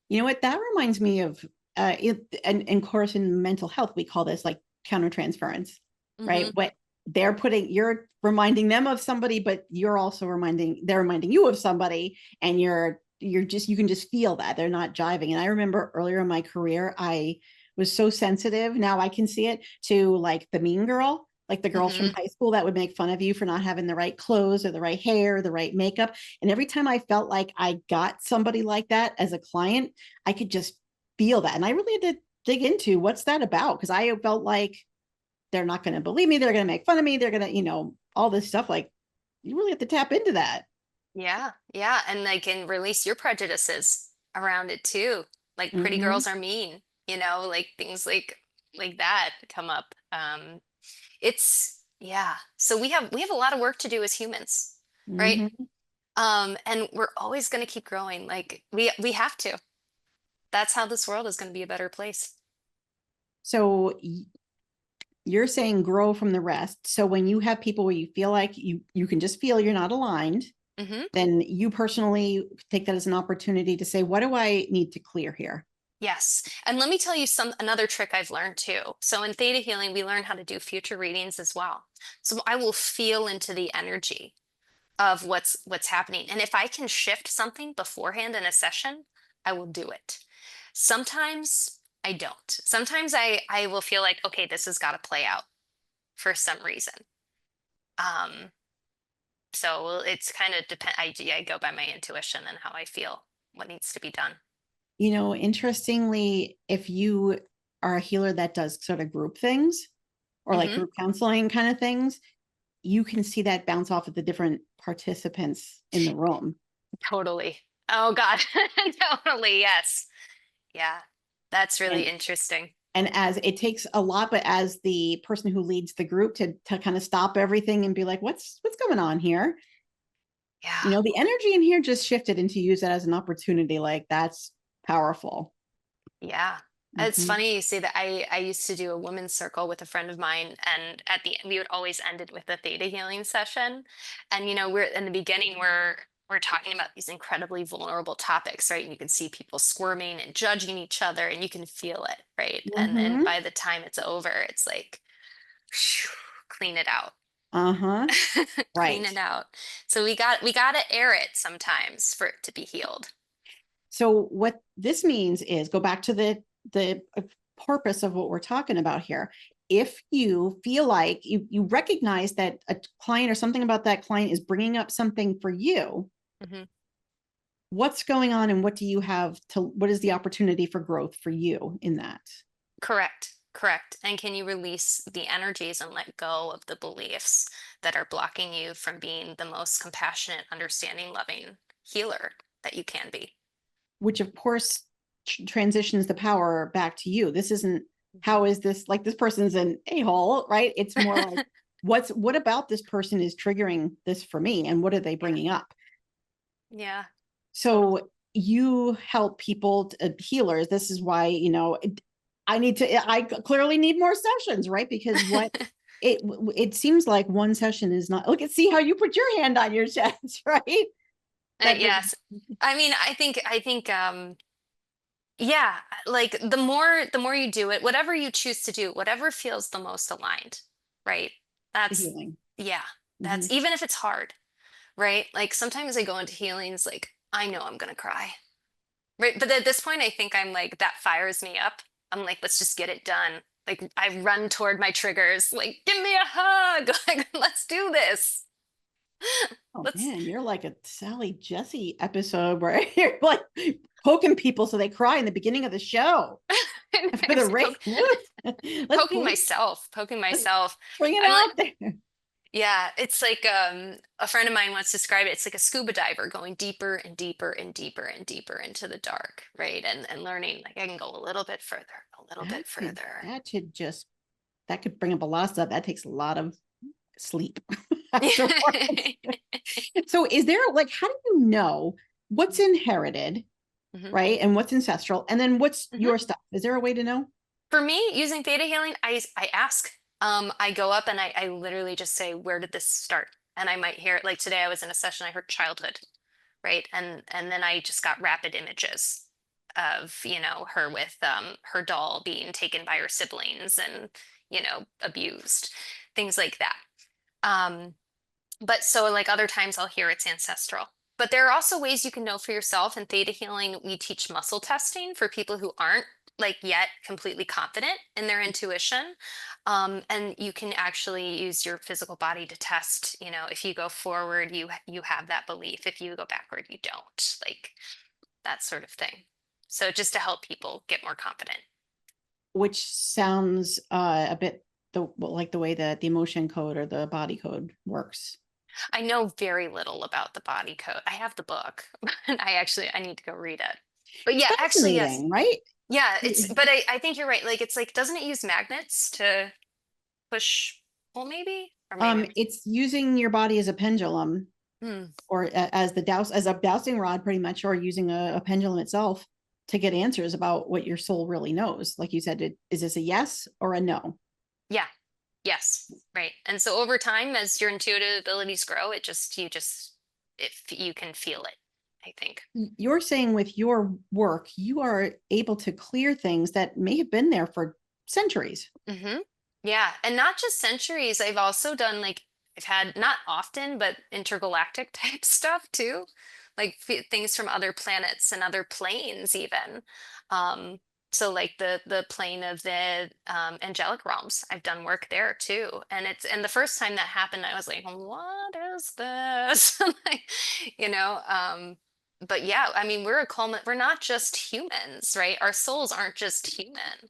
You know what? That reminds me of, and of course, in mental health, we call this like countertransference, right? Hmm. You're reminding them of somebody, but they're reminding you of somebody, and you can just feel that they're not jiving. And I remember earlier in my career, I was so sensitive. Now I can see it, to like the mean girl, like the girls from Hmm. high school that would make fun of you for not having the right clothes or the right hair, the right makeup. And every time I felt like I got somebody like that as a client, I could just feel that. And I really had to dig into what's that about, because I felt like they're not going to believe me. They're going to make fun of me. They're going to, all this stuff. Like, you really have to tap into that. Yeah, yeah, and like and release your prejudices around it too. Like pretty Mm-hmm. girls are mean, like things like that come up. It's yeah. So we have a lot of work to do as humans, right? Mm-hmm. And we're always going to keep growing. Like we have to. That's how this world is going to be a better place. So you're saying grow from the rest. So when you have people where you feel like you can just feel you're not aligned, Hmm. then you personally take that as an opportunity to say, what do I need to clear here? Yes. And let me tell you another trick I've learned too. So in theta healing, we learn how to do future readings as well. So I will feel into the energy of what's happening. And if I can shift something beforehand in a session, I will do it. Sometimes I don't. Sometimes I will feel like, okay, this has got to play out for some reason. Um, so it's kind of I go by my intuition and how I feel what needs to be done. Interestingly, if you are a healer that does sort of group things, or like Hmm. group counseling kind of things, you can see that bounce off of the different participants in the room. Totally. Oh God. Totally. Yes. Yeah. That's really And interesting. as it takes a lot, but as the person who leads the group to kind of stop everything and be like, what's going on here? Yeah. The energy in here just shifted, and to use that as an opportunity, like, that's powerful. Yeah. It's Mm-hmm. funny you say that. I used to do a women's circle with a friend of mine, and at the end we would always end it with a theta healing session. And we're in the beginning we're talking about these incredibly vulnerable topics, right? And you can see people squirming and judging each other, and you can feel it, right? And Mm-hmm. by the time it's over, it's like, phew, clean it out. Uh-huh. Clean Right. it out. So we got to air it sometimes for it to be healed. So what this means is, go back to the purpose of what we're talking about here. If you feel like you recognize that a client or something about that client is bringing up something for you, Hmm. what's going on, and what is the opportunity for growth for you in that? Correct. Correct. And can you release the energies and let go of the beliefs that are blocking you from being the most compassionate, understanding, loving healer that you can be? Which of course transitions the power back to you. This isn't, how is this, like, this person's an a-hole, right? It's more like, what about this person is triggering this for me, and what are they Yeah. bringing up? Yeah. Totally. So you help people, healers. This is why, I clearly need more sessions, right? Because it seems like one session is not, look at, see how you put your hand on your chest, right? That the, Yes. I mean, I think yeah, like the more you do it, whatever you choose to do, whatever feels the most aligned, right? the That's healing. Yeah, Mhm. that's even if it's hard, right? Like sometimes I go into healings like I know I'm gonna cry. Right. But at this point I think I'm like that fires me up. I'm like, let's just get it done. Like I run toward my triggers, like, give me a hug. Like, let's do this. Oh Let's man, you're like a Sally Jesse episode where you're like poking people so they cry in the beginning of the show for the actually rain. Let's poking myself, poking let's myself. bring it I'm like, out there. yeah, it's like a friend of mine once described it. It's like a scuba diver going deeper and deeper and deeper and deeper into the dark, right? And learning like I can go a little bit further, a little bit further. That should just that could bring up a lot of stuff. That takes a lot of sleep afterwards. So is there like how do you know what's inherited, Mhm, right? And what's ancestral? And then what's mhm. your stuff? Is there a way to know? For me, using theta healing, I ask. I go up and I literally just say, where did this start? And I might hear it like today I was in a session, I heard childhood, right? And then I just got rapid images of, her with her doll being taken by her siblings and, abused, things like that. Um, but so like other times I'll hear it's ancestral. But there are also ways you can know for yourself. In theta healing, we teach muscle testing for people who aren't like yet completely confident in their intuition. And you can actually use your physical body to test, if you go forward, you have that belief. If you go backward, you don't. Like that sort of thing. So just to help people get more confident. Which sounds a bit like the way that the emotion code or the body code works. I know very little about the body code. I have the book, and I need to go read it. But It's yeah, actually, yes. fascinating, right? Yeah, but I think you're right. Like it's like, doesn't it use magnets to push pull maybe? Or maybe I'm It's using your body as a pendulum hmm. or as the douse as a dowsing rod pretty much, or using a pendulum itself to get answers about what your soul really knows. Like you said, is this a yes or a no? Yeah, yes, right. And so over time, as your intuitive abilities grow, if you can feel it, I think. You're saying with your work, you are able to clear things that may have been there for centuries. Hmm. Yeah, and not just centuries. I've also done like I've had not often, but intergalactic type stuff too, like things from other planets and other planes even. Um, so like the plane of the angelic realms, I've done work there too, and the first time that happened, I was like, what is this? Like, you know. But yeah, I mean, we're not just humans, right? Our souls aren't just human.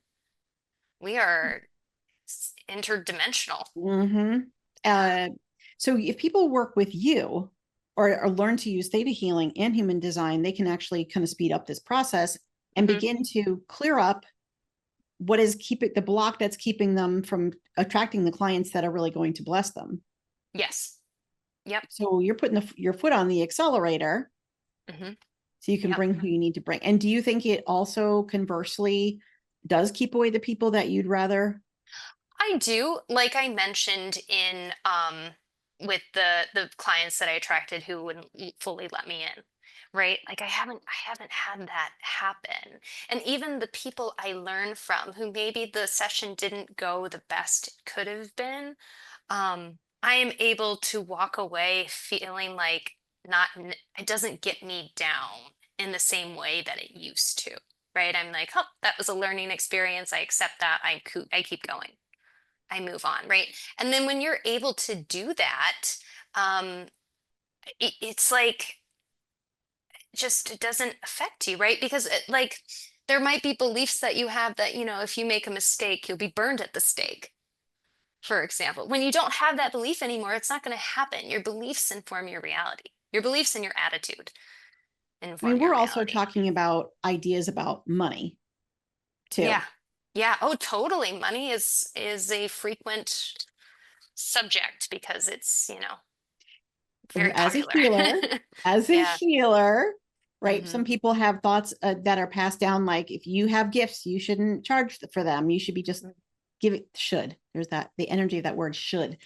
We are interdimensional. Mm-hmm. Yeah. So if people work with you or learn to use theta healing and human design, they can actually kind of speed up this process and Hmm. begin to clear up what is keeping the block that's keeping them from attracting the clients that are really going to bless them. Yes. Yep. So you're putting your foot on the accelerator Hmm. so you can Yep. bring who you need to bring. And do you think it also conversely does keep away the people that you'd rather? I do, like I mentioned in with the clients that I attracted who wouldn't fully let me in, right? Like I haven't had that happen. And even the people I learned from who maybe the session didn't go the best it could have been, I am able to walk away feeling like not it doesn't get me down in the same way that it used to, right? I'm like, oh, that was a learning experience. I accept that. I keep going. I move on, right? And then when you're able to do that, um, it's like just it doesn't affect you, right? Because like there might be beliefs that you have that, if you make a mistake, you'll be burned at the stake, for example. When you don't have that belief anymore, it's not going to happen. Your beliefs inform your reality. Your beliefs and your attitude I mean, inform your we're also reality. talking about ideas about money Yeah. too. Yeah. Oh, totally. Money is a frequent subject because it's, very As a popular. healer, as a Yeah. healer, right? Hmm. Some people have thoughts that are passed down, like if you have gifts, you shouldn't charge for them. You should be just give it should. There's that the energy of that word should,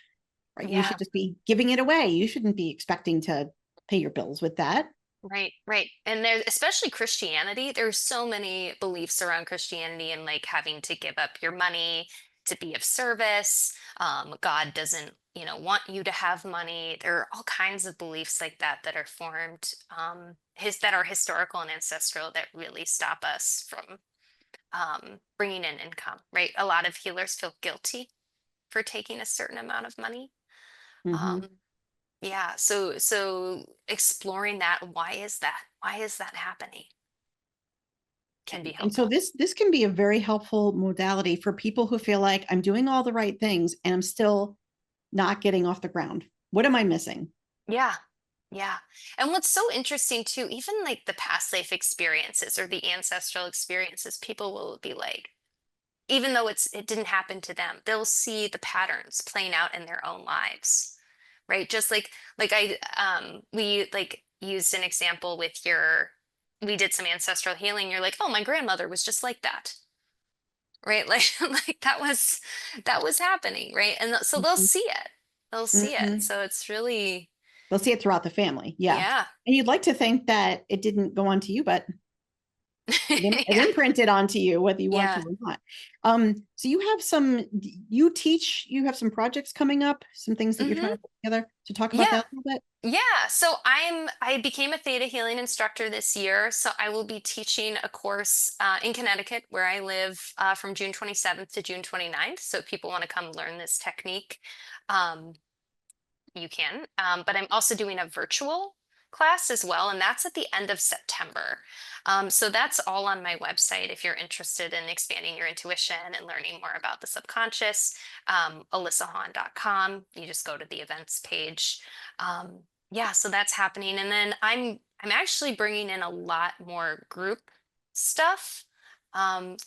right? You Yeah. should just be giving it away. You shouldn't be expecting to pay your bills with that. Right, right. And there's especially Christianity, there's so many beliefs around Christianity and like having to give up your money to be of service. God doesn't want you to have money. There are all kinds of beliefs like that that are formed, that are historical and ancestral, that really stop us from bringing in income, right? A lot of healers feel guilty for taking a certain amount of money. Mhm. Um, yeah, so exploring that, why is that? Why is that happening? Can be And so helpful. this can be a very helpful modality for people who feel like I'm doing all the right things and I'm still not getting off the ground. What am I missing? Yeah. Yeah. And what's so interesting too, even like the past life experiences or the ancestral experiences, people will be like, even though it didn't happen to them, they'll see the patterns playing out in their own lives. Right? Just like I we like used an example with we did some ancestral healing. You're like, oh, my grandmother was just like that. Right? Like like that was happening, right? And so they'll Mhm. see it. They'll see it. Mhm. So it's really, They'll see it throughout the family. Yeah. yeah. And you'd like to think that it didn't go on to you, but it Yeah. imprinted onto you, whether you want to Yeah. or not. So you have some projects coming up, some things that you're trying Hmm. to put together to talk about Yeah. that a little bit. Yeah, so I became a theta healing instructor this year. So I will be teaching a course in Connecticut, where I live, from June 27th to June 29th. So if people want to come learn this technique, um, you can. But I'm also doing a virtual class as well, and that's at the end of September. So that's all on my website if you're interested in expanding your intuition and learning more about the subconscious. AlyssaHahn.com. You just go to the events page. Yeah, so that's happening, and then I'm actually bringing in a lot more group stuff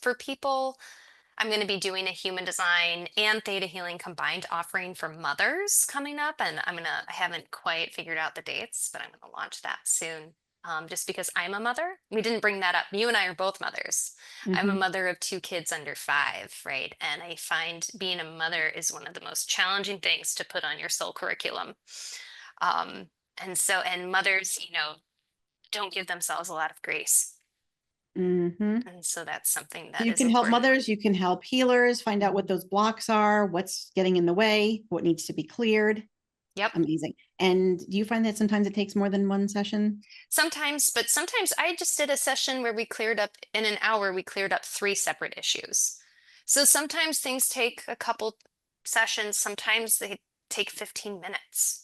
for people. I'm going to be doing a human design and theta healing combined offering for mothers coming up. And I haven't quite figured out the dates, but I'm going to launch that soon. Just because I'm a mother. We didn't bring that up. You and I are both mothers. I'm a Mhm. mother of 2 kids under 5, right? And I find being a mother is one of the most challenging things to put on your soul curriculum. Um, and mothers, don't give themselves a lot of grace. Mhm. And so that's something So that you is can help important. mothers, you can help healers, find out what Mhm. those blocks are, what's getting in the way, what needs to be cleared. Yep. Amazing. And do you find that sometimes it takes more than one session? Sometimes, but sometimes I just did a session where we cleared up in an hour, we cleared up 3 separate issues. So sometimes things take a couple sessions, sometimes they take 15 minutes.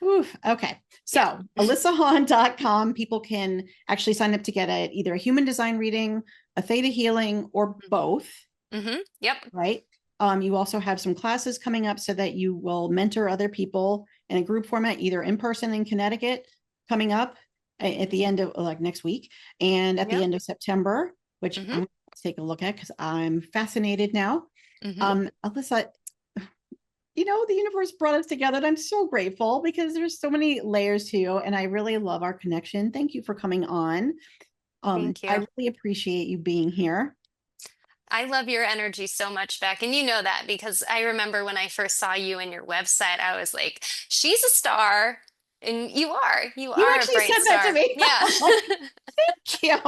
Oof. Okay. Yeah. So AlyssaHahn.com, people can actually sign up to get either a human design reading, a theta healing, or both, Yep. right? You also have some classes coming up so that you will mentor other people in a group format, either in person in Connecticut coming up at the end of like next week and at the Yep. end of September, which I'm Hmm. going to take a look at because I'm fascinated now. Hmm. Alyssa, the universe brought us together and I'm so grateful because there's so many layers to you and I really love our connection. Thank you for coming on. Thank I you. really appreciate you being here. I love your energy so much, Beck. And you know that because I remember when I first saw you in your website, I was like, she's a star. And you You are a actually bright said that to star. me. Yeah. I'm like, thank you.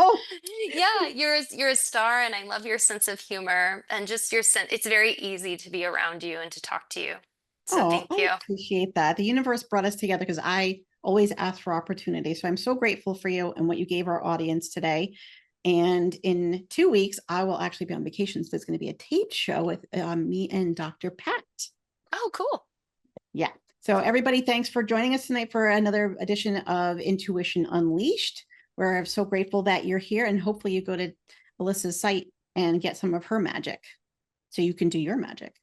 Yeah, you're a star, and I love your sense of humor and just your sense. It's very easy to be around you and to talk to you. So Oh, thank I you. appreciate that. The universe brought us together because I always ask for opportunity. So I'm so grateful for you and what you gave our audience today. And in 2 weeks, I will actually be on vacation. So there's going to be a tape show with me and Dr. Pat. Oh, cool. Yeah. So everybody, thanks for joining us tonight for another edition of Intuition Unleashed. We're so grateful that you're here and hopefully you go to Alyssa's site and get some of her magic so you can do your magic.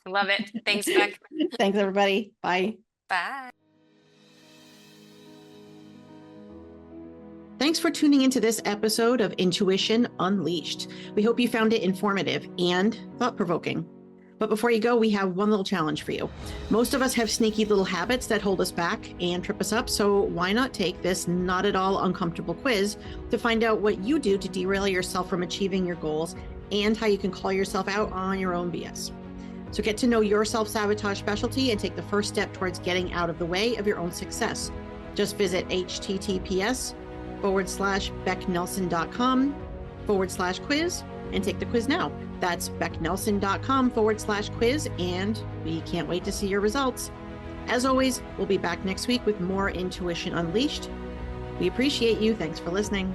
Love it. Thanks, Beck. Thanks, everybody. Bye. Bye. Thanks for tuning into this episode of Intuition Unleashed. We hope you found it informative and thought-provoking. But before you go, we have one little challenge for you. Most of us have sneaky little habits that hold us back and trip us up, so why not take this not at all uncomfortable quiz to find out what you do to derail yourself from achieving your goals and how you can call yourself out on your own BS. So get to know your self-sabotage specialty and take the first step towards getting out of the way of your own success. Just visit https:/becknelson.com/quiz and take the quiz now. That's becknelson.com/quiz, and we can't wait to see your results. As always, we'll be back next week with more Intuition Unleashed. We appreciate you. Thanks for listening.